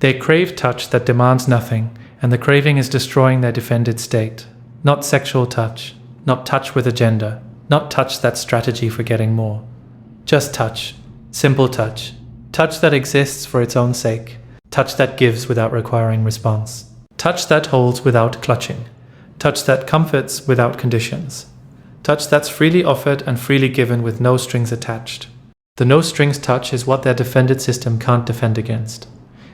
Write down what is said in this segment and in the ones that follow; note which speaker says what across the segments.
Speaker 1: They crave touch that demands nothing, and the craving is destroying their defended state. Not sexual touch, not touch with agenda, not touch that's strategy for getting more. Just touch, simple touch, touch that exists for its own sake, touch that gives without requiring response, touch that holds without clutching, touch that comforts without conditions, touch that's freely offered and freely given with no strings attached. The no strings touch is what their defended system can't defend against,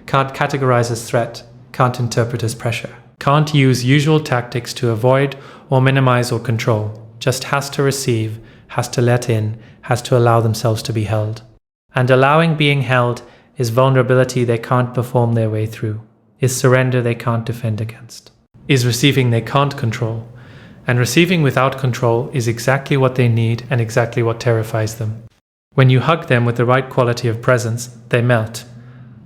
Speaker 1: can't categorize as threat, can't interpret as pressure, can't use usual tactics to avoid or minimize or control, just has to receive, has to let in, has to allow themselves to be held. And allowing being held is vulnerability they can't perform their way through, is surrender they can't defend against, is receiving they can't control. And receiving without control is exactly what they need and exactly what terrifies them. When you hug them with the right quality of presence, they melt.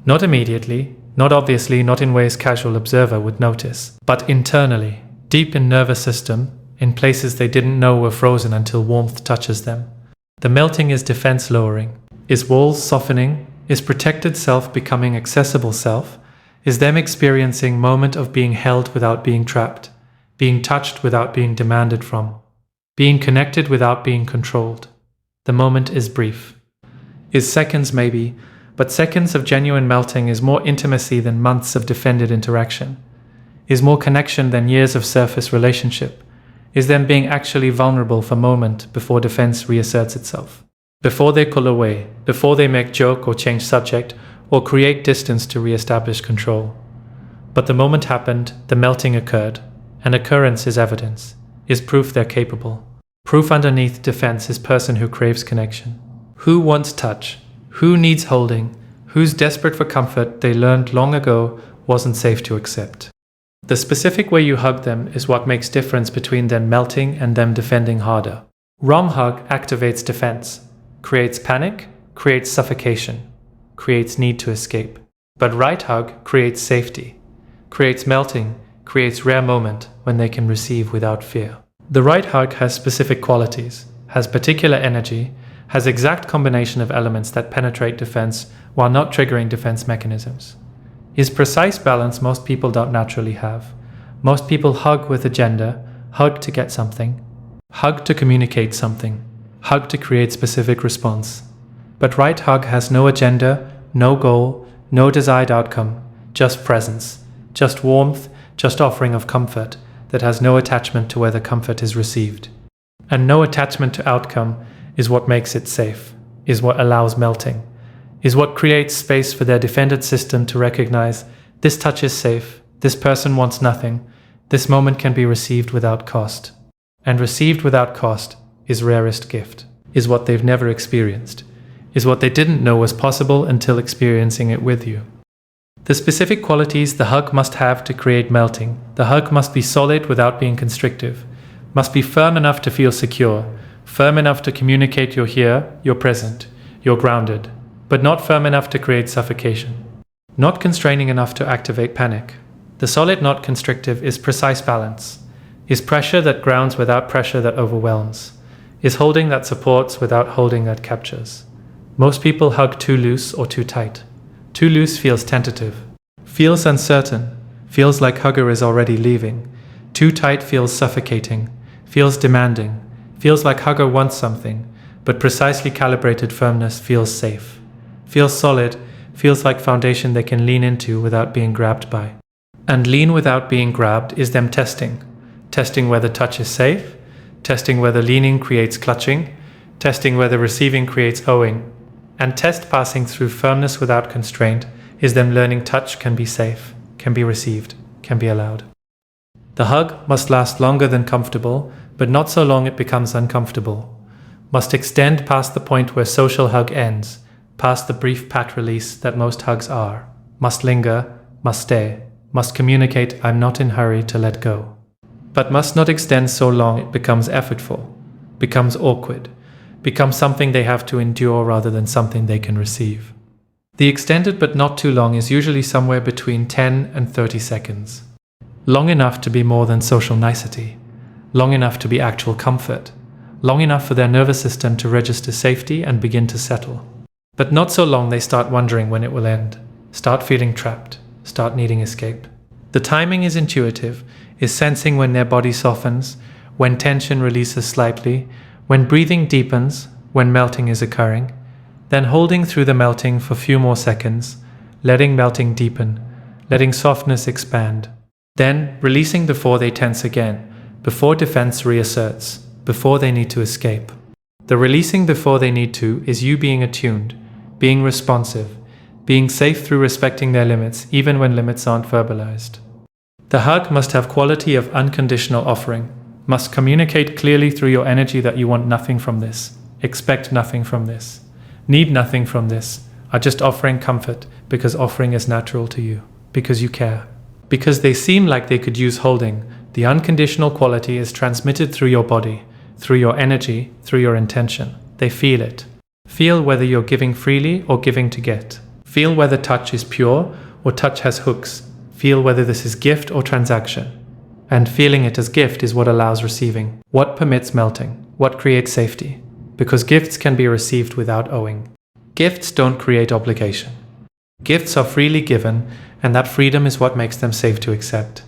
Speaker 1: Not immediately, not obviously, not in ways casual observer would notice, but internally, deep in nervous system, in places they didn't know were frozen until warmth touches them. The melting is defense lowering, is walls softening, is protected self becoming accessible self, is them experiencing moment of being held without being trapped, being touched without being demanded from, being connected without being controlled. The moment is brief. Is seconds maybe, but seconds of genuine melting is more intimacy than months of defended interaction, is more connection than years of surface relationship, is them being actually vulnerable for a moment before defense reasserts itself, before they pull away, before they make joke or change subject or create distance to re-establish control. But the moment happened, the melting occurred, and occurrence is evidence, is proof they're capable. Proof underneath defense is person who craves connection, who wants touch, who needs holding, who's desperate for comfort they learned long ago wasn't safe to accept. The specific way you hug them is what makes difference between them melting and them defending harder. Wrong hug activates defense, creates panic, creates suffocation, creates need to escape. But right hug creates safety, creates melting, creates rare moment when they can receive without fear. The right hug has specific qualities, has particular energy, has exact combination of elements that penetrate defense while not triggering defense mechanisms. Is precise balance most people don't naturally have. Most people hug with agenda, hug to get something, hug to communicate something, hug to create specific response. But right hug has no agenda, no goal, no desired outcome, just presence, just warmth, just offering of comfort that has no attachment to whether comfort is received. And no attachment to outcome is what makes it safe, is what allows melting, is what creates space for their defended system to recognize this touch is safe, this person wants nothing, this moment can be received without cost. And received without cost is rarest gift, is what they've never experienced, is what they didn't know was possible until experiencing it with you. The specific qualities the hug must have to create melting. The hug must be solid without being constrictive, must be firm enough to feel secure, firm enough to communicate you're here, you're present, you're grounded, but not firm enough to create suffocation, not constraining enough to activate panic. The solid, not constrictive, is precise balance, is pressure that grounds without pressure that overwhelms, is holding that supports without holding that captures. Most people hug too loose or too tight. Too loose feels tentative, feels uncertain, feels like hugger is already leaving. Too tight feels suffocating, feels demanding, feels like hugger wants something, but precisely calibrated firmness feels safe, feels solid, feels like foundation they can lean into without being grabbed by. And lean without being grabbed is them testing whether touch is safe, testing whether leaning creates clutching, testing whether receiving creates owing. And test passing through firmness without constraint is them learning touch can be safe, can be received, can be allowed. The hug must last longer than comfortable, but not so long it becomes uncomfortable. Must extend past the point where social hug ends, past the brief pat release that most hugs are. Must linger, must stay, must communicate I'm not in hurry to let go. But must not extend so long it becomes effortful, becomes awkward, becomes something they have to endure rather than something they can receive. The extended but not too long is usually somewhere between 10 and 30 seconds. Long enough to be more than social nicety, long enough to be actual comfort, long enough for their nervous system to register safety and begin to settle. But not so long they start wondering when it will end, start feeling trapped, start needing escape. The timing is intuitive, is sensing when their body softens, when tension releases slightly, when breathing deepens, when melting is occurring, then holding through the melting for a few more seconds, letting melting deepen, letting softness expand, then releasing before they tense again, before defense reasserts, before they need to escape. The releasing before they need to is you being attuned, being responsive, being safe through respecting their limits even when limits aren't verbalized. The hug must have quality of unconditional offering, must communicate clearly through your energy that you want nothing from this, expect nothing from this, need nothing from this, are just offering comfort because offering is natural to you, because you care. Because they seem like they could use holding, the unconditional quality is transmitted through your body, through your energy, through your intention. They feel it. Feel whether you're giving freely or giving to get. Feel whether touch is pure or touch has hooks. Feel whether this is gift or transaction. And feeling it as gift is what allows receiving. What permits melting? What creates safety? Because gifts can be received without owing. Gifts don't create obligation. Gifts are freely given, and that freedom is what makes them safe to accept.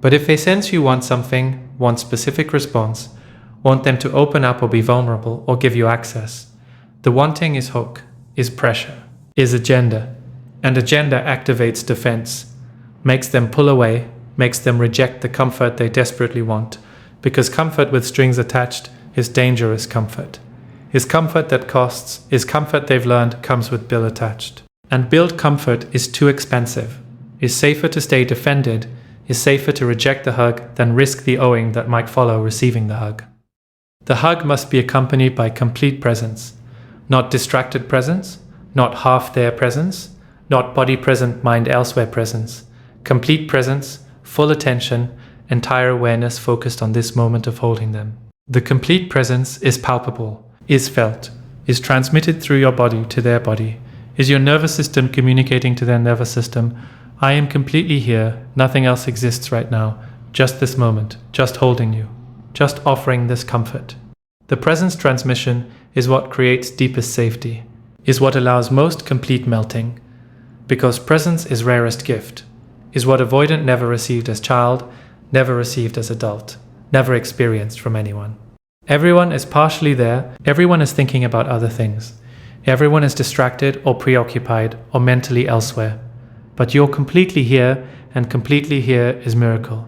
Speaker 1: But if they sense you want something, want specific response, want them to open up or be vulnerable or give you access, the wanting is hook, is pressure, is agenda, and agenda activates defense, makes them pull away, makes them reject the comfort they desperately want, because comfort with strings attached is dangerous comfort. Is comfort that costs, is comfort they've learned comes with bill attached. And billed comfort is too expensive, is safer to stay defended, is safer to reject the hug than risk the owing that might follow receiving the hug. The hug must be accompanied by complete presence, not distracted presence, not half there presence, not body present, mind elsewhere presence. Complete presence, full attention, entire awareness focused on this moment of holding them. The complete presence is palpable, is felt, is transmitted through your body to their body. Is your nervous system communicating to their nervous system, I am completely here, nothing else exists right now, just this moment, just holding you, just offering this comfort. The presence transmission is what creates deepest safety, is what allows most complete melting, because presence is rarest gift, is what avoidant never received as child, never received as adult, never experienced from anyone. Everyone is partially there, everyone is thinking about other things. Everyone is distracted or preoccupied or mentally elsewhere. But you're completely here, and completely here is miracle.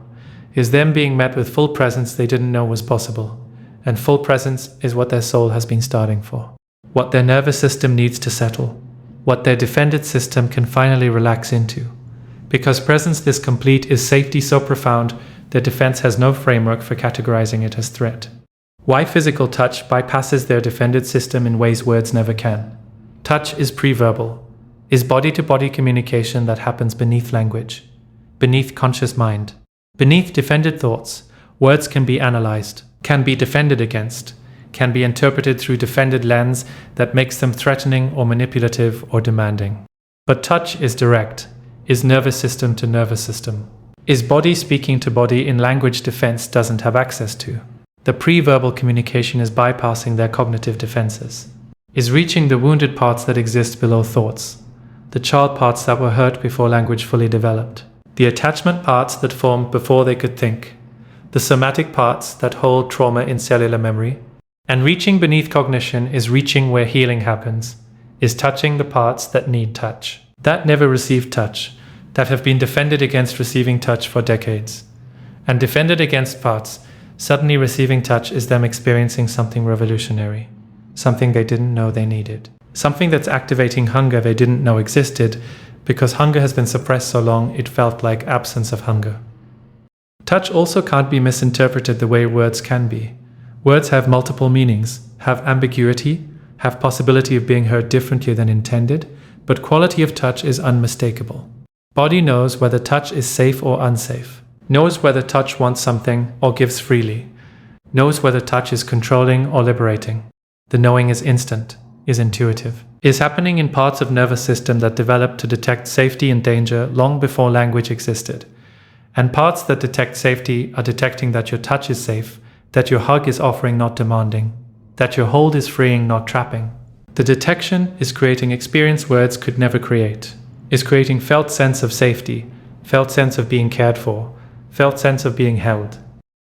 Speaker 1: Is them being met with full presence they didn't know was possible. And full presence is what their soul has been starting for. What their nervous system needs to settle. What their defended system can finally relax into. Because presence this complete is safety so profound, their defense has no framework for categorizing it as threat. Why physical touch bypasses their defended system in ways words never can. Touch is pre-verbal, is body-to-body communication that happens beneath language, beneath conscious mind, beneath defended thoughts. Words can be analyzed, can be defended against, can be interpreted through defended lens that makes them threatening or manipulative or demanding. But touch is direct, is nervous system to nervous system, is body speaking to body in language defense doesn't have access to. The pre-verbal communication is bypassing their cognitive defenses, is reaching the wounded parts that exist below thoughts, the child parts that were hurt before language fully developed, the attachment parts that formed before they could think, the somatic parts that hold trauma in cellular memory. And reaching beneath cognition is reaching where healing happens, is touching the parts that need touch, that never received touch, that have been defended against receiving touch for decades. And defended against parts, suddenly receiving touch is them experiencing something revolutionary, something they didn't know they needed, something that's activating hunger they didn't know existed because hunger has been suppressed so long it felt like absence of hunger. Touch also can't be misinterpreted the way words can be. Words have multiple meanings, have ambiguity, have possibility of being heard differently than intended, but quality of touch is unmistakable. Body knows whether touch is safe or unsafe. Knows whether touch wants something or gives freely, knows whether touch is controlling or liberating. The knowing is instant, is intuitive, is happening in parts of nervous system that developed to detect safety and danger long before language existed. And parts that detect safety are detecting that your touch is safe, that your hug is offering not demanding, that your hold is freeing not trapping. The detection is creating experience words could never create, is creating felt sense of safety, felt sense of being cared for, felt sense of being held.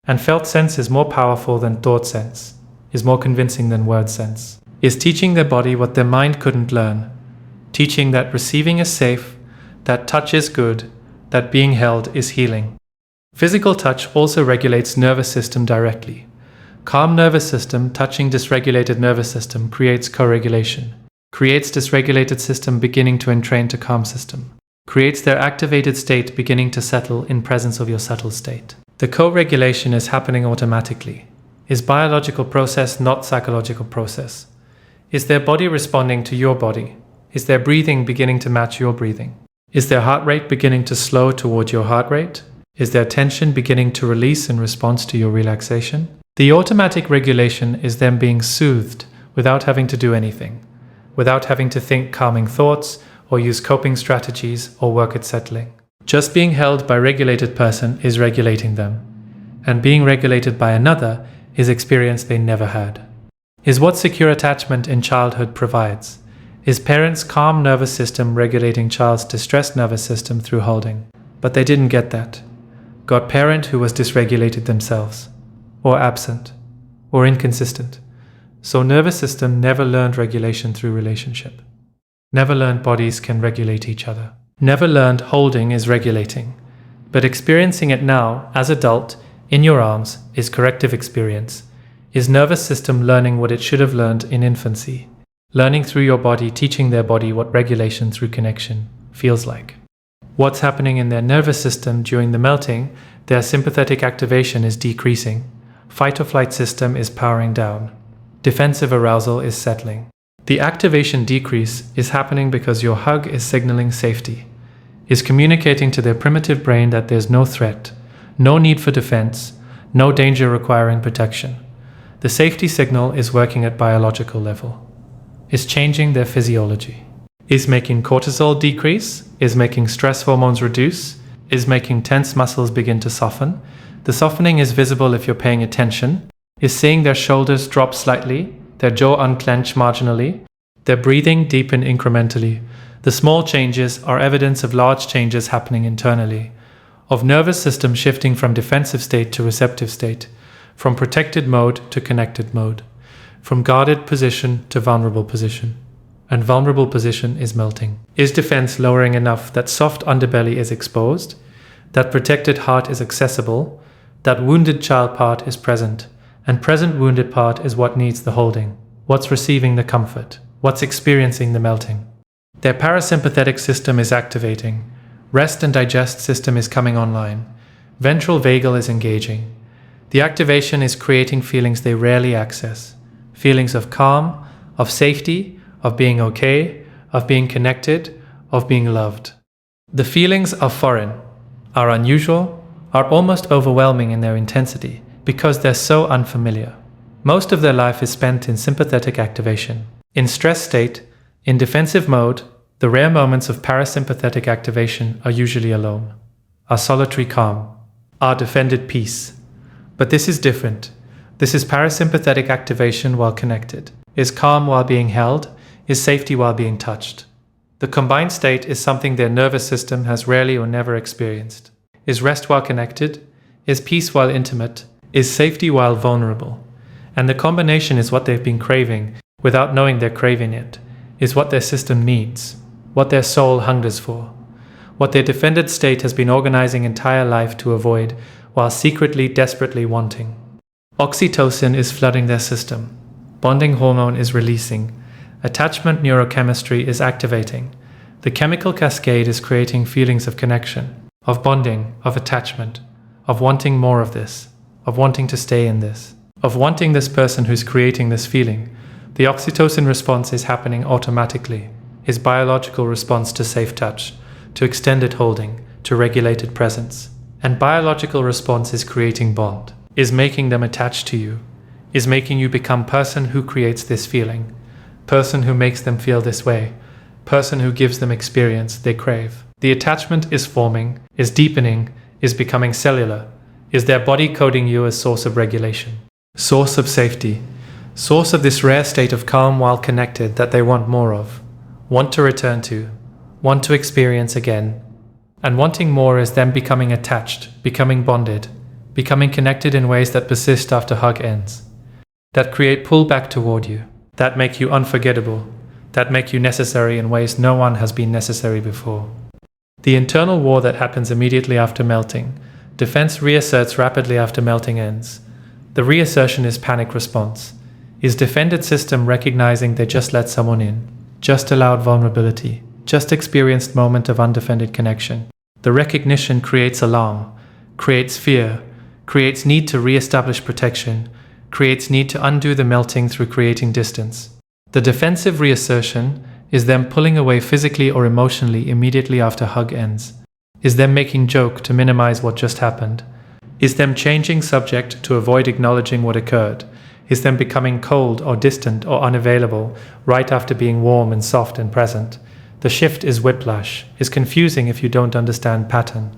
Speaker 1: And felt sense is more powerful than thought sense, is more convincing than word sense, is teaching their body what their mind couldn't learn, teaching that receiving is safe, that touch is good, that being held is healing. Physical touch also regulates nervous system directly. Calm nervous system touching dysregulated nervous system creates co-regulation, creates dysregulated system beginning to entrain to calm system, creates their activated state beginning to settle in presence of your settled state. The co-regulation is happening automatically. Is biological process not psychological process? Is their body responding to your body? Is their breathing beginning to match your breathing? Is their heart rate beginning to slow toward your heart rate? Is their tension beginning to release in response to your relaxation? The automatic regulation is them being soothed without having to do anything, without having to think calming thoughts or use coping strategies or work at settling. Just being held by a regulated person is regulating them, and being regulated by another is experience they never had. Is what secure attachment in childhood provides. Is parents' calm nervous system regulating child's distressed nervous system through holding. But they didn't get that. Got parent who was dysregulated themselves, or absent, or inconsistent. So nervous system never learned regulation through relationship. Never learned bodies can regulate each other. Never learned holding is regulating. But experiencing it now, as adult, in your arms, is corrective experience. Is nervous system learning what it should have learned in infancy. Learning through your body, teaching their body what regulation through connection feels like. What's happening in their nervous system during the melting, their sympathetic activation is decreasing. Fight or flight system is powering down. Defensive arousal is settling. The activation decrease is happening because your hug is signaling safety, is communicating to their primitive brain that there's no threat, no need for defense, no danger requiring protection. The safety signal is working at biological level, is changing their physiology, is making cortisol decrease, is making stress hormones reduce, is making tense muscles begin to soften. The softening is visible if you're paying attention, is seeing their shoulders drop slightly, their jaw unclench marginally, their breathing deepen incrementally. The small changes are evidence of large changes happening internally, of nervous system shifting from defensive state to receptive state, from protected mode to connected mode, from guarded position to vulnerable position. And vulnerable position is melting. Is defense lowering enough that soft underbelly is exposed, that protected heart is accessible, that wounded child part is present, and present wounded part is what needs the holding, what's receiving the comfort, what's experiencing the melting. Their parasympathetic system is activating, rest and digest system is coming online, ventral vagal is engaging. The activation is creating feelings they rarely access, feelings of calm, of safety, of being okay, of being connected, of being loved. The feelings are foreign, are unusual, are almost overwhelming in their intensity because they're so unfamiliar. Most of their life is spent in sympathetic activation. In stress state, in defensive mode, the rare moments of parasympathetic activation are usually alone, are solitary calm, are defended peace. But this is different. This is parasympathetic activation while connected, is calm while being held, is safety while being touched. The combined state is something their nervous system has rarely or never experienced. Is rest while connected, is peace while intimate, is safety while vulnerable. And the combination is what they've been craving without knowing they're craving it, is what their system needs, what their soul hungers for, what their defended state has been organizing entire life to avoid while secretly, desperately wanting. Oxytocin is flooding their system. Bonding hormone is releasing. Attachment neurochemistry is activating. The chemical cascade is creating feelings of connection, of bonding, of attachment, of wanting more of this, of wanting to stay in this, of wanting this person who's creating this feeling. The oxytocin response is happening automatically, his biological response to safe touch, to extended holding, to regulated presence. And biological response is creating bond, is making them attached to you, is making you become person who creates this feeling, person who makes them feel this way, person who gives them experience they crave. The attachment is forming, is deepening, is becoming cellular, is their body coding you as source of regulation, source of safety, source of this rare state of calm while connected that they want more of, want to return to, want to experience again. And wanting more is them becoming attached, becoming bonded, becoming connected in ways that persist after hug ends, that create pull back toward you, that make you unforgettable, that make you necessary in ways no one has been necessary before. The internal war that happens immediately after melting, defense reasserts rapidly after melting ends. The reassertion is panic response, is defended system recognizing they just let someone in, just allowed vulnerability, just experienced moment of undefended connection. The recognition creates alarm, creates fear, creates need to re-establish protection, creates need to undo the melting through creating distance. The defensive reassertion is them pulling away physically or emotionally immediately after hug ends, is them making joke to minimize what just happened, is them changing subject to avoid acknowledging what occurred, is them becoming cold or distant or unavailable right after being warm and soft and present. The shift is whiplash, is confusing if you don't understand pattern,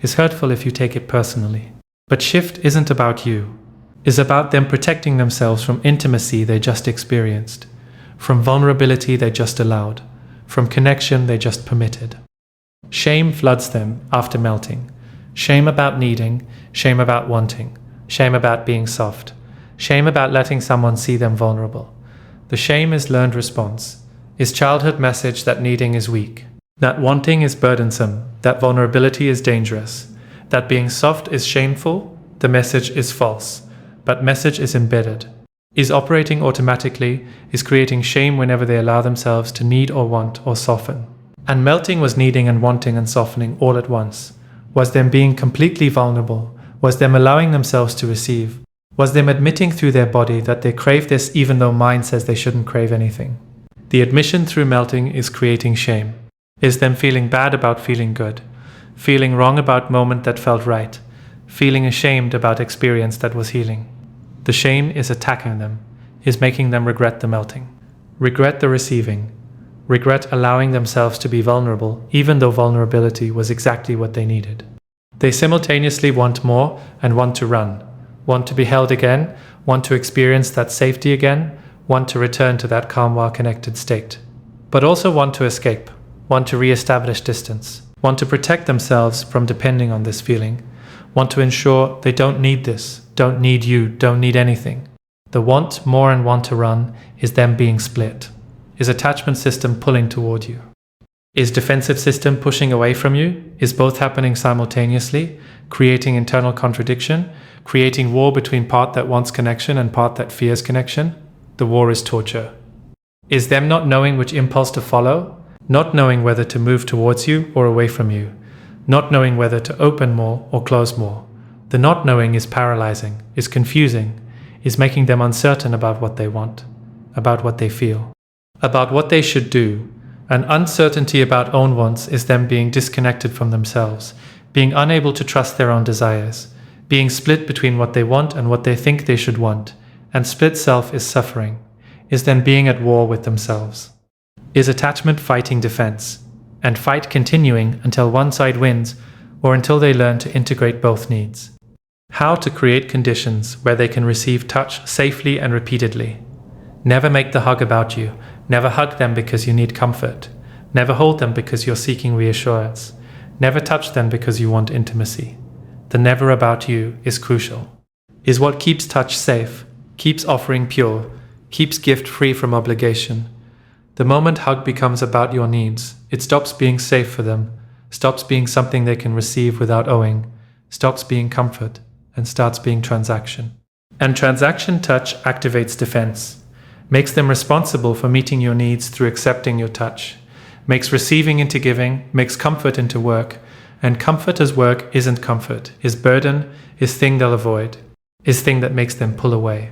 Speaker 1: is hurtful if you take it personally. But shift isn't about you, is about them protecting themselves from intimacy they just experienced, from vulnerability they just allowed, from connection they just permitted. Shame floods them after melting. Shame about needing, shame about wanting, shame about being soft, shame about letting someone see them vulnerable. The shame is learned response, is childhood message that needing is weak, that wanting is burdensome, that vulnerability is dangerous, that being soft is shameful. The message is false, but message is embedded, is operating automatically, is creating shame whenever they allow themselves to need or want or soften. And melting was needing and wanting and softening all at once, was them being completely vulnerable, was them allowing themselves to receive, was them admitting through their body that they crave this even though mind says they shouldn't crave anything. The admission through melting is creating shame, is them feeling bad about feeling good, feeling wrong about moment that felt right, feeling ashamed about experience that was healing. The shame is attacking them, is making them regret the melting, regret the receiving, regret allowing themselves to be vulnerable even though vulnerability was exactly what they needed. They simultaneously want more and want to run, want to be held again, want to experience that safety again, want to return to that calm while connected state, but also want to escape, want to re-establish distance, want to protect themselves from depending on this feeling, want to ensure they don't need this, don't need you, don't need anything. The want more and want to run is them being split, is attachment system pulling toward you, is defensive system pushing away from you, is both happening simultaneously, creating internal contradiction, creating war between part that wants connection and part that fears connection. The war is torture. Is them not knowing which impulse to follow, not knowing whether to move towards you or away from you, not knowing whether to open more or close more. The not knowing is paralyzing, is confusing, is making them uncertain about what they want, about what they feel, about what they should do. An uncertainty about own wants is them being disconnected from themselves, being unable to trust their own desires, being split between what they want and what they think they should want. And split self is suffering, is them being at war with themselves. Is attachment fighting defense, and fight continuing until one side wins or until they learn to integrate both needs. How to create conditions where they can receive touch safely and repeatedly. Never make the hug about you, never hug them because you need comfort, never hold them because you're seeking reassurance, never touch them because you want intimacy. The never about you is crucial, is what keeps touch safe, keeps offering pure, keeps gift free from obligation. The moment hug becomes about your needs, it stops being safe for them, stops being something they can receive without owing, stops being comfort, and starts being transaction. And transaction touch activates defense, makes them responsible for meeting your needs through accepting your touch, makes receiving into giving, makes comfort into work, and comfort as work isn't comfort, is burden, is thing they'll avoid, is thing that makes them pull away.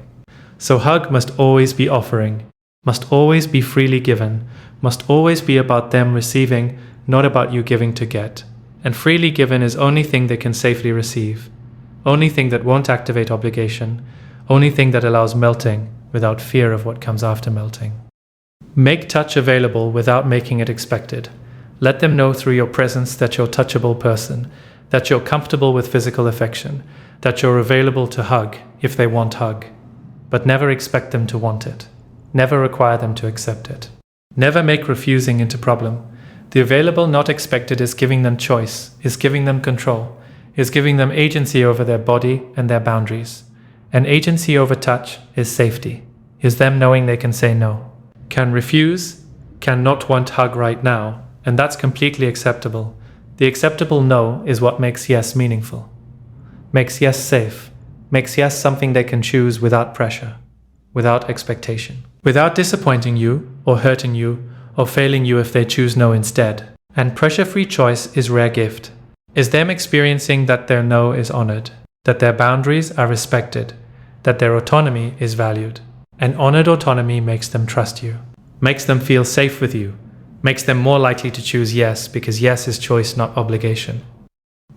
Speaker 1: So hug must always be offering, must always be freely given, must always be about them receiving, not about you giving to get. And freely given is only thing they can safely receive, only thing that won't activate obligation, only thing that allows melting without fear of what comes after melting. Make touch available without making it expected. Let them know through your presence that you're a touchable person, that you're comfortable with physical affection, that you're available to hug if they want hug. But never expect them to want it. Never require them to accept it. Never make refusing into problem. The available not expected is giving them choice, is giving them control, is giving them agency over their body and their boundaries. And agency over touch is safety, is them knowing they can say no, can refuse, can not want hug right now, and that's completely acceptable. The acceptable no is what makes yes meaningful, makes yes safe, makes yes something they can choose without pressure, without expectation, without disappointing you or hurting you or failing you if they choose no instead. And pressure-free choice is rare gift, is them experiencing that their no is honored, that their boundaries are respected, that their autonomy is valued. And honored autonomy makes them trust you, makes them feel safe with you, makes them more likely to choose yes because yes is choice, not obligation.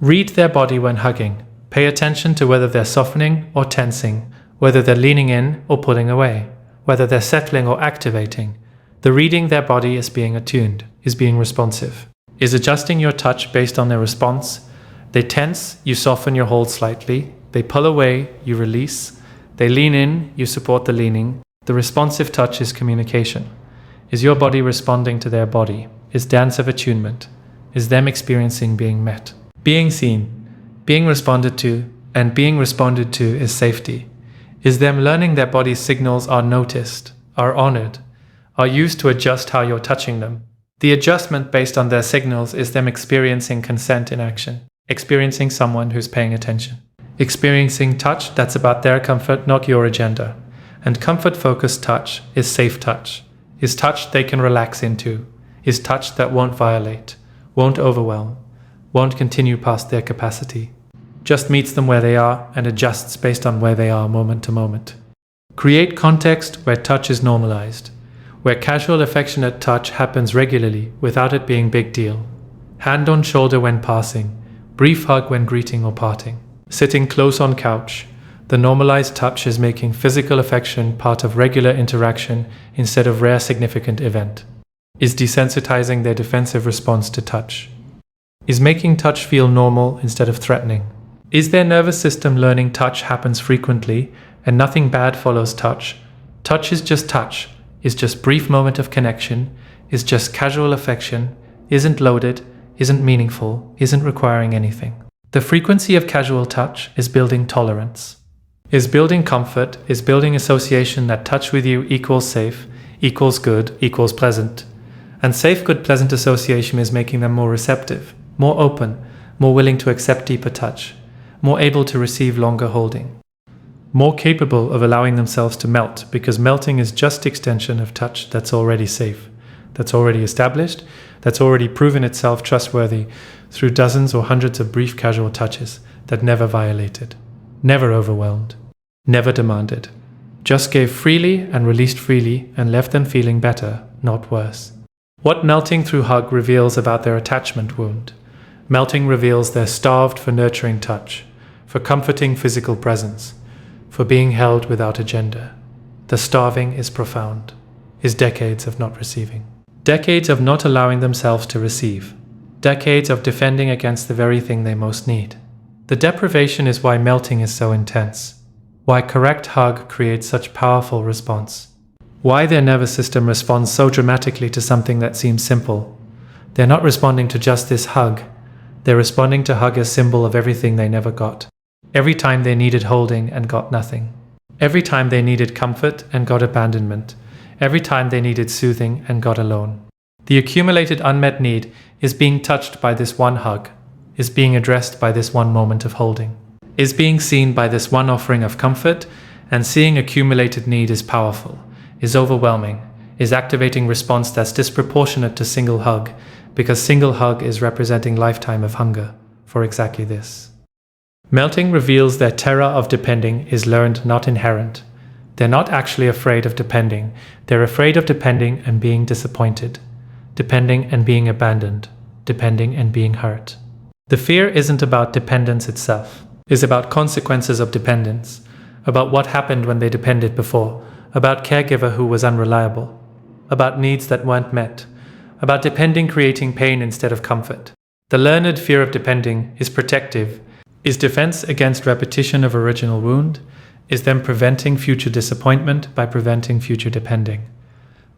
Speaker 1: Read their body when hugging. Pay attention to whether they're softening or tensing, whether they're leaning in or pulling away, whether they're settling or activating. The reading their body is being attuned, is being responsive, is adjusting your touch based on their response. They tense, you soften your hold slightly. They pull away, you release. They lean in, you support the leaning. The responsive touch is communication. Is your body responding to their body? Is dance of attunement? Is them experiencing being met? Being seen, being responded to, and being responded to is safety. Is them learning their body's signals are noticed, are honored, are used to adjust how you're touching them. The adjustment based on their signals is them experiencing consent in action, experiencing someone who's paying attention, experiencing touch that's about their comfort, not your agenda. And comfort-focused touch is safe touch, is touch they can relax into, is touch that won't violate, won't overwhelm, won't continue past their capacity, just meets them where they are and adjusts based on where they are moment to moment. Create context where touch is normalized, where casual affectionate touch happens regularly without it being big deal. Hand on shoulder when passing, brief hug when greeting or parting. Sitting close on couch, the normalized touch is making physical affection part of regular interaction instead of rare significant event. Is desensitizing their defensive response to touch. Is making touch feel normal instead of threatening. Is their nervous system learning touch happens frequently and nothing bad follows touch? Touch is just touch, is just brief moment of connection, is just casual affection, isn't loaded, isn't meaningful, isn't requiring anything. The frequency of casual touch is building tolerance, is building comfort, is building association that touch with you equals safe, equals good, equals pleasant. And safe, good, pleasant association is making them more receptive, more open, more willing to accept deeper touch, more able to receive longer holding, more capable of allowing themselves to melt, because melting is just extension of touch that's already safe, that's already established, that's already proven itself trustworthy through dozens or hundreds of brief casual touches that never violated, never overwhelmed, never demanded, just gave freely and released freely and left them feeling better, not worse. What melting through hug reveals about their attachment wound? Melting reveals they're starved for nurturing touch, for comforting physical presence, for being held without agenda. The starving is profound, is decades of not receiving. Decades of not allowing themselves to receive. Decades of defending against the very thing they most need. The deprivation is why melting is so intense, why correct hug creates such powerful response, why their nervous system responds so dramatically to something that seems simple. They're not responding to just this hug, they're responding to hug as symbol of everything they never got. Every time they needed holding and got nothing. Every time they needed comfort and got abandonment. Every time they needed soothing and got alone. The accumulated unmet need is being touched by this one hug, is being addressed by this one moment of holding, is being seen by this one offering of comfort, and seeing accumulated need is powerful, is overwhelming, is activating response that's disproportionate to single hug, because single hug is representing lifetime of hunger for exactly this. Melting reveals their terror of depending is learned, not inherent. They're not actually afraid of depending. They're afraid of depending and being disappointed, depending and being abandoned, depending and being hurt. The fear isn't about dependence itself. It's about consequences of dependence, about what happened when they depended before, about caregiver who was unreliable, about needs that weren't met, about depending creating pain instead of comfort. The learned fear of depending is protective, is defense against repetition of original wound, is them preventing future disappointment by preventing future depending.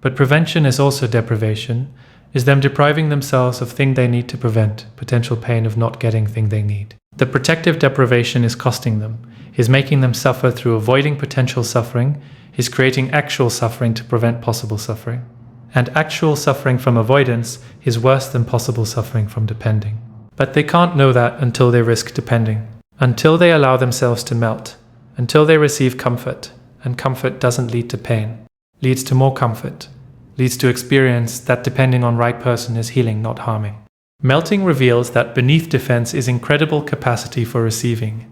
Speaker 1: But prevention is also deprivation, is them depriving themselves of thing they need to prevent potential pain of not getting thing they need. The protective deprivation is costing them, is making them suffer through avoiding potential suffering, is creating actual suffering to prevent possible suffering. And actual suffering from avoidance is worse than possible suffering from depending. But they can't know that until they risk depending, until they allow themselves to melt, until they receive comfort, and comfort doesn't lead to pain, leads to more comfort, leads to experience that depending on right person is healing, not harming. Melting reveals that beneath defense is incredible capacity for receiving,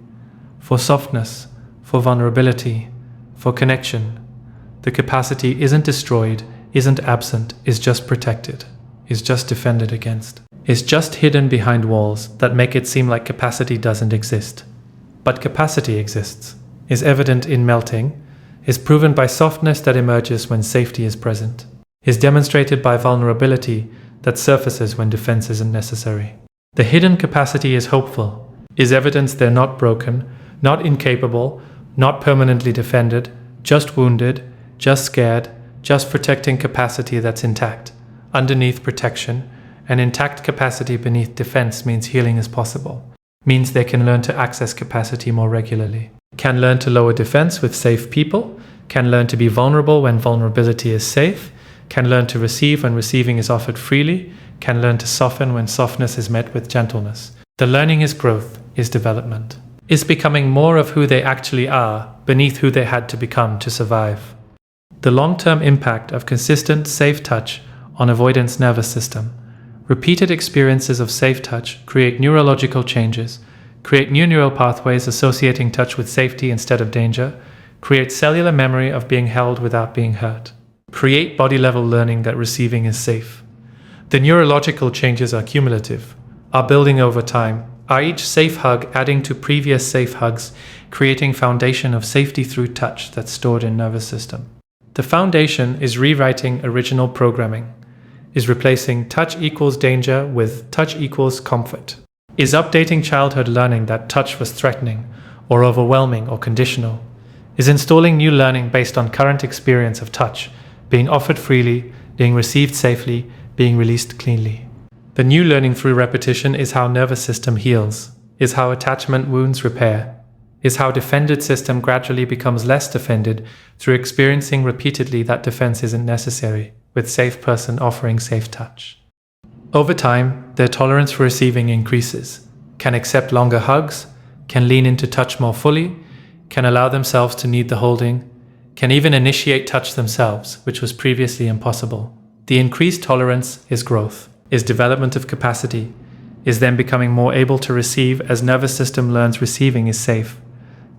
Speaker 1: for softness, for vulnerability, for connection. The capacity isn't destroyed, isn't absent, is just protected, is just defended against, is just hidden behind walls that make it seem like capacity doesn't exist. But capacity exists, is evident in melting, is proven by softness that emerges when safety is present, is demonstrated by vulnerability that surfaces when defense isn't necessary. The hidden capacity is hopeful, is evidence they're not broken, not incapable, not permanently defended, just wounded, just scared, just protecting capacity that's intact. Underneath protection, an intact capacity beneath defense means healing is possible, means they can learn to access capacity more regularly, can learn to lower defense with safe people, can learn to be vulnerable when vulnerability is safe, can learn to receive when receiving is offered freely, can learn to soften when softness is met with gentleness. The learning is growth, is development, is becoming more of who they actually are beneath who they had to become to survive. The long-term impact of consistent, safe touch on avoidance nervous system. Repeated experiences of safe touch create neurological changes, create new neural pathways associating touch with safety instead of danger, create cellular memory of being held without being hurt, create body-level learning that receiving is safe. The neurological changes are cumulative, are building over time, are each safe hug adding to previous safe hugs, creating foundation of safety through touch that's stored in nervous system. The foundation is rewriting original programming, is replacing touch equals danger with touch equals comfort, is updating childhood learning that touch was threatening or overwhelming or conditional, is installing new learning based on current experience of touch, being offered freely, being received safely, being released cleanly. The new learning through repetition is how nervous system heals, is how attachment wounds repair, is how defended system gradually becomes less defended through experiencing repeatedly that defense isn't necessary, with safe person offering safe touch. Over time, their tolerance for receiving increases, can accept longer hugs, can lean into touch more fully, can allow themselves to need the holding, can even initiate touch themselves, which was previously impossible. The increased tolerance is growth, is development of capacity, is then becoming more able to receive as nervous system learns receiving is safe.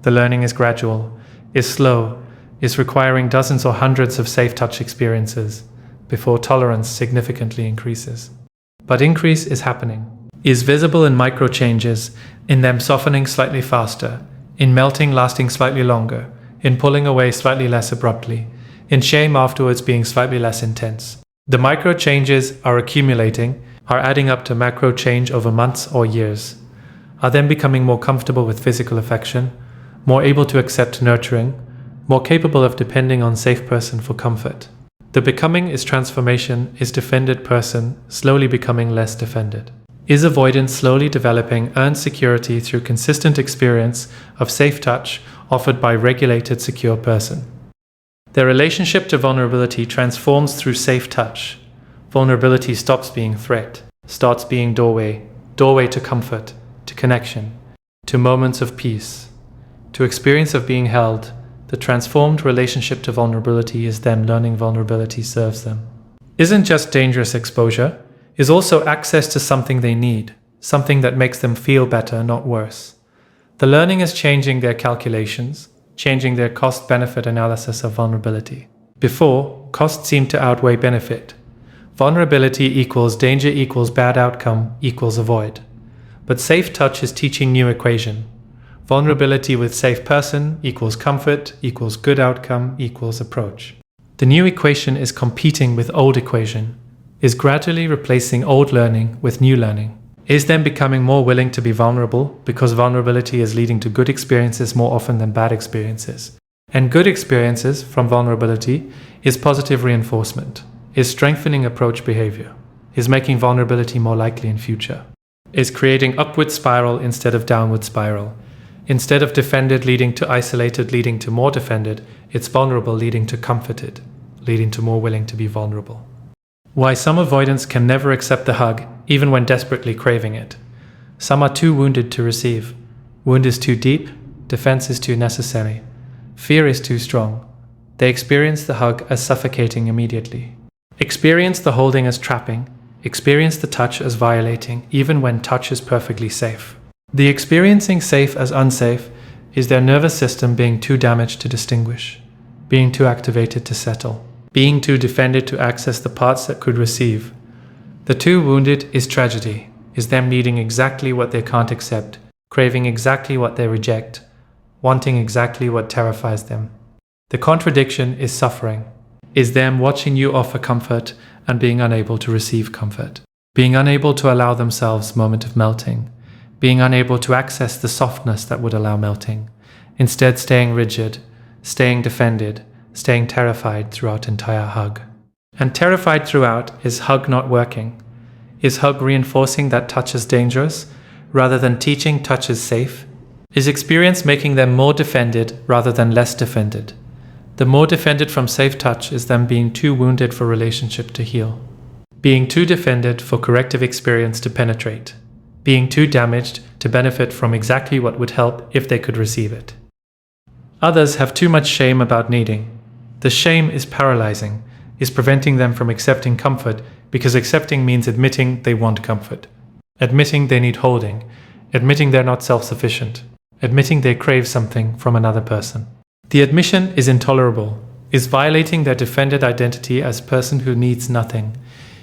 Speaker 1: The learning is gradual, is slow, is requiring dozens or hundreds of safe touch experiences before tolerance significantly increases. But increase is happening, is visible in micro changes, in them softening slightly faster, in melting lasting slightly longer, in pulling away slightly less abruptly, in shame afterwards being slightly less intense. The micro changes are accumulating, are adding up to macro change over months or years, are then becoming more comfortable with physical affection, more able to accept nurturing, more capable of depending on safe person for comfort. The becoming is transformation, is defended person slowly becoming less defended. Is avoidance slowly developing earned security through consistent experience of safe touch offered by regulated secure person. Their relationship to vulnerability transforms through safe touch. Vulnerability stops being threat, starts being doorway to comfort, to connection, to moments of peace. To experience of being held, the transformed relationship to vulnerability is them learning vulnerability serves them. Isn't just dangerous exposure, is also access to something they need, something that makes them feel better, not worse. The learning is changing their calculations, changing their cost-benefit analysis of vulnerability. Before, cost seemed to outweigh benefit. Vulnerability equals danger equals bad outcome equals avoid. But safe touch is teaching new equation. Vulnerability with safe person equals comfort equals good outcome equals approach. The new equation is competing with old equation, is gradually replacing old learning with new learning, is then becoming more willing to be vulnerable because vulnerability is leading to good experiences more often than bad experiences. And good experiences from vulnerability is positive reinforcement, is strengthening approach behavior. is making vulnerability more likely in future, is creating upward spiral instead of downward spiral. Instead of defended leading to isolated leading to more defended, it's vulnerable leading to comforted, leading to more willing to be vulnerable. Why some avoidants can never accept the hug, even when desperately craving it. Some are too wounded to receive. Wound is too deep, defense is too necessary. Fear is too strong. They experience the hug as suffocating immediately. Experience the holding as trapping. Experience the touch as violating, even when touch is perfectly safe. The experiencing safe as unsafe is their nervous system being too damaged to distinguish, being too activated to settle, being too defended to access the parts that could receive. The too wounded is tragedy, is them needing exactly what they can't accept, craving exactly what they reject, wanting exactly what terrifies them. The contradiction is suffering, is them watching you offer comfort and being unable to receive comfort, being unable to allow themselves a moment of melting, being unable to access the softness that would allow melting, instead staying rigid, staying defended, staying terrified throughout entire hug. And terrified throughout is hug not working. Is hug reinforcing that touch is dangerous rather than teaching touch is safe? Is experience making them more defended rather than less defended? The more defended from safe touch is them being too wounded for relationship to heal, being too defended for corrective experience to penetrate, being too damaged to benefit from exactly what would help if they could receive it. Others have too much shame about needing. The shame is paralyzing, is preventing them from accepting comfort because accepting means admitting they want comfort, admitting they need holding, admitting they're not self-sufficient, admitting they crave something from another person. The admission is intolerable, is violating their defended identity as person who needs nothing,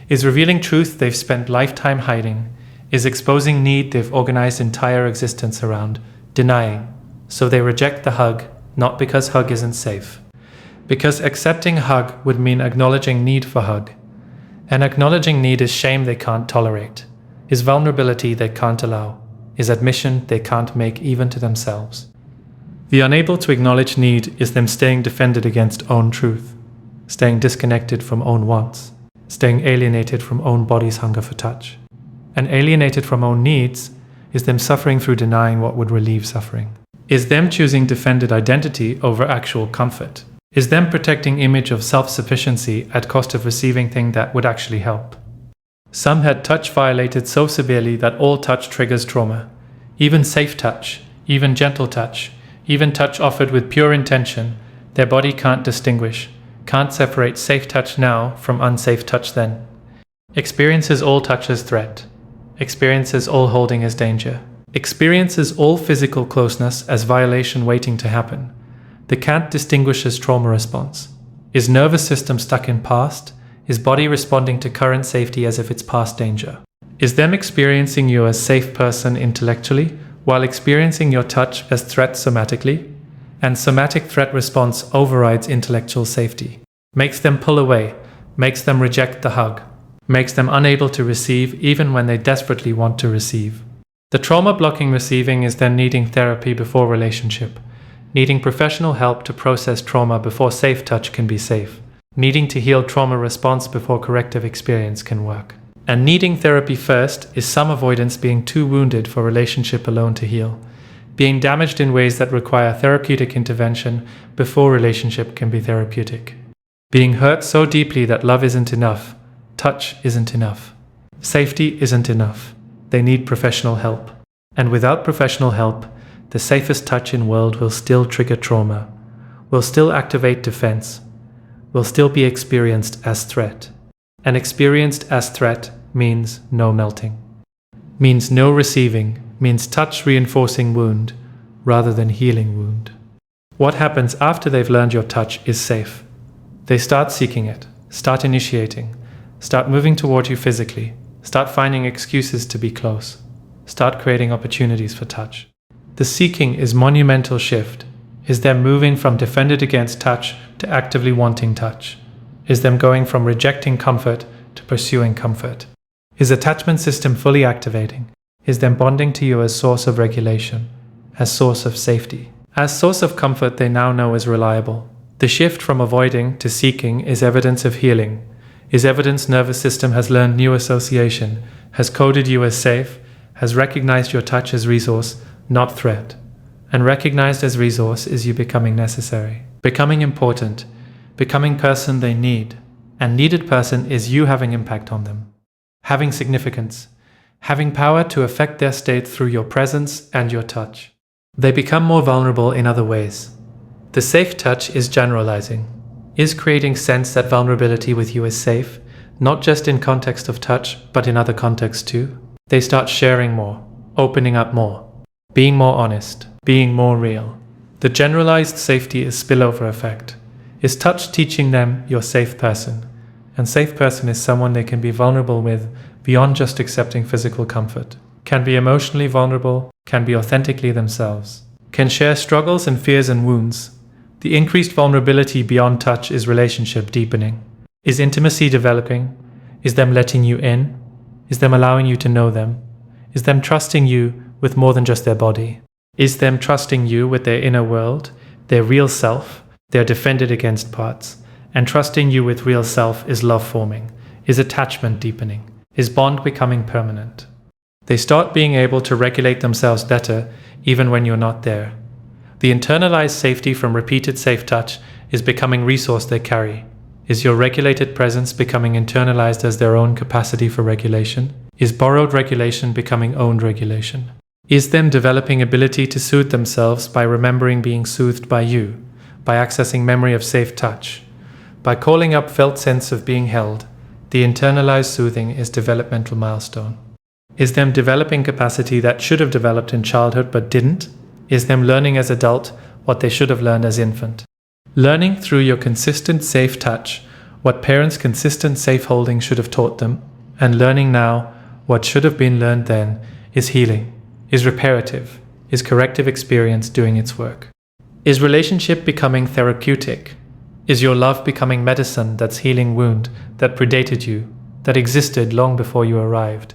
Speaker 1: is revealing truth they've spent lifetime hiding, is exposing need they've organized entire existence around, denying. So they reject the hug, not because hug isn't safe. Because accepting hug would mean acknowledging need for hug. And acknowledging need is shame they can't tolerate, is vulnerability they can't allow, is admission they can't make even to themselves. The unable to acknowledge need is them staying defended against own truth, staying disconnected from own wants, staying alienated from own body's hunger for touch. And alienated from own needs is them suffering through denying what would relieve suffering. Is them choosing defended identity over actual comfort. Is them protecting image of self-sufficiency at cost of receiving thing that would actually help. Some had touch violated so severely that all touch triggers trauma. Even safe touch, even gentle touch, even touch offered with pure intention, their body can't distinguish, can't separate safe touch now from unsafe touch then. Experiences all touch as threat. Experiences all holding as danger. Experiences all physical closeness as violation waiting to happen. They can't distinguish as trauma response. Is nervous system stuck in past? Is body responding to current safety as if it's past danger? Is them experiencing you as safe person intellectually while experiencing your touch as threat somatically? And somatic threat response overrides intellectual safety, makes them pull away, makes them reject the hug, makes them unable to receive even when they desperately want to receive. The trauma blocking receiving is then needing therapy before relationship, needing professional help to process trauma before safe touch can be safe, needing to heal trauma response before corrective experience can work. And needing therapy first is some avoidance being too wounded for relationship alone to heal, being damaged in ways that require therapeutic intervention before relationship can be therapeutic, being hurt so deeply that love isn't enough, touch isn't enough, safety isn't enough. They need professional help. And without professional help, the safest touch in world will still trigger trauma, will still activate defense, will still be experienced as threat. And experienced as threat means no melting, means no receiving, means touch reinforcing wound rather than healing wound. What happens after they've learned your touch is safe. They start seeking it, start initiating, start moving toward you physically, start finding excuses to be close, start creating opportunities for touch. The seeking is monumental shift, is them moving from defended against touch to actively wanting touch, is them going from rejecting comfort to pursuing comfort, is attachment system fully activating, is them bonding to you as source of regulation, as source of safety, as source of comfort they now know is reliable. The shift from avoiding to seeking is evidence of healing, Is evidence nervous system has learned new association, has coded you as safe, has recognized your touch as resource, not threat. And recognized as resource is you becoming necessary, becoming important, becoming person they need. And needed person is you having impact on them, having significance, having power to affect their state through your presence and your touch. They become more vulnerable in other ways. The safe touch is generalizing, is creating sense that vulnerability with you is safe, not just in context of touch, but in other contexts too. They start sharing more, opening up more, being more honest, being more real. The generalized safety is spillover effect. Is touch teaching them you're safe person? And safe person is someone they can be vulnerable with beyond just accepting physical comfort. Can be emotionally vulnerable, can be authentically themselves. Can share struggles and fears and wounds. The increased vulnerability beyond touch is relationship deepening. Is intimacy developing? Is them letting you in? Is them allowing you to know them? Is them trusting you with more than just their body? Is them trusting you with their inner world, their real self, their defended against parts? And trusting you with real self is love forming, is attachment deepening, is bond becoming permanent. They start being able to regulate themselves better even when you're not there. The internalized safety from repeated safe touch is becoming resource they carry. Is your regulated presence becoming internalized as their own capacity for regulation? Is borrowed regulation becoming owned regulation? Is them developing ability to soothe themselves by remembering being soothed by you, by accessing memory of safe touch, by calling up felt sense of being held? The internalized soothing is developmental milestone. Is them developing capacity that should have developed in childhood but didn't? Is them learning as adult what they should have learned as infant? Learning through your consistent safe touch what parents' consistent safe holding should have taught them, and learning now what should have been learned then is healing, is reparative, is corrective experience doing its work. Is relationship becoming therapeutic? Is your love becoming medicine that's healing wound that predated you, that existed long before you arrived,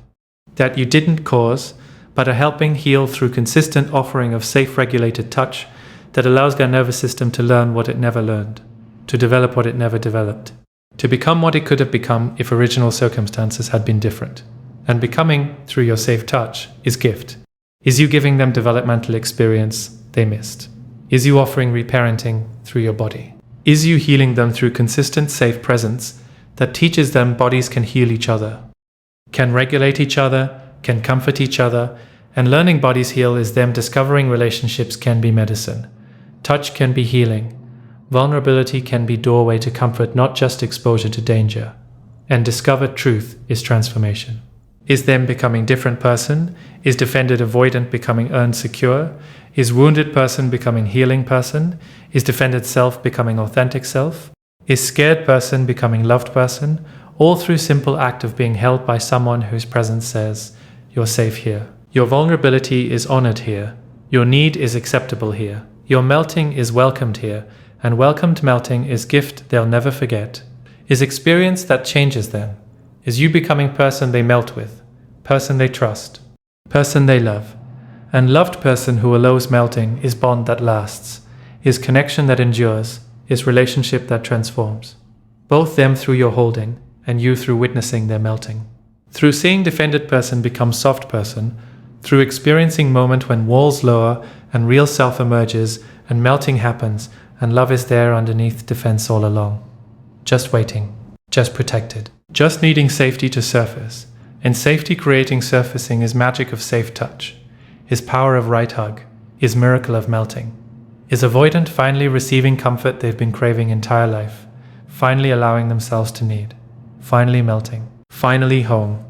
Speaker 1: that you didn't cause, but are helping heal through consistent offering of safe regulated touch that allows their nervous system to learn what it never learned, to develop what it never developed, to become what it could have become if original circumstances had been different. And becoming, through your safe touch, is gift. Is you giving them developmental experience they missed? Is you offering reparenting through your body? Is you healing them through consistent safe presence that teaches them bodies can heal each other, can regulate each other, can comfort each other, and learning bodies heal is them discovering relationships can be medicine. Touch can be healing. Vulnerability can be doorway to comfort, not just exposure to danger. And discovered truth is transformation. Is them becoming different person? Is defended avoidant becoming earned secure? Is wounded person becoming healing person? Is defended self becoming authentic self? Is scared person becoming loved person? All through simple act of being held by someone whose presence says, you're safe here. Your vulnerability is honored here. Your need is acceptable here. Your melting is welcomed here. And welcomed melting is gift they'll never forget. Is experience that changes them. Is you becoming person they melt with, person they trust, person they love. And loved person who allows melting is bond that lasts, is connection that endures, is relationship that transforms. Both them through your holding, and you through witnessing their melting. Through seeing defended person become soft person, through experiencing moment when walls lower and real self emerges and melting happens and love is there underneath defense all along. Just waiting, just protected, just needing safety to surface. And safety creating surfacing is magic of safe touch. Is power of right hug, is miracle of melting. Is avoidant finally receiving comfort they've been craving entire life, finally allowing themselves to need, finally melting, finally home.